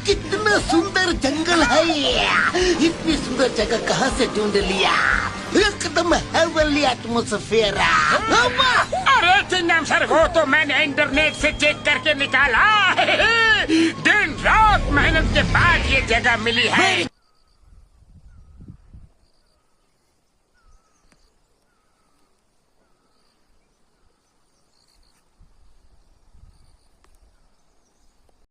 कितना सुंदर जंगल है ये। इतनी सुंदर जगह कहाँ से ढूंढ लिया? एकदम हेवनली एटमॉस्फेयर। अरे चिंगम सर, वो तो मैंने इंटरनेट से चेक करके निकाला। दिन रात मेहनत के बाद ये जगह मिली है।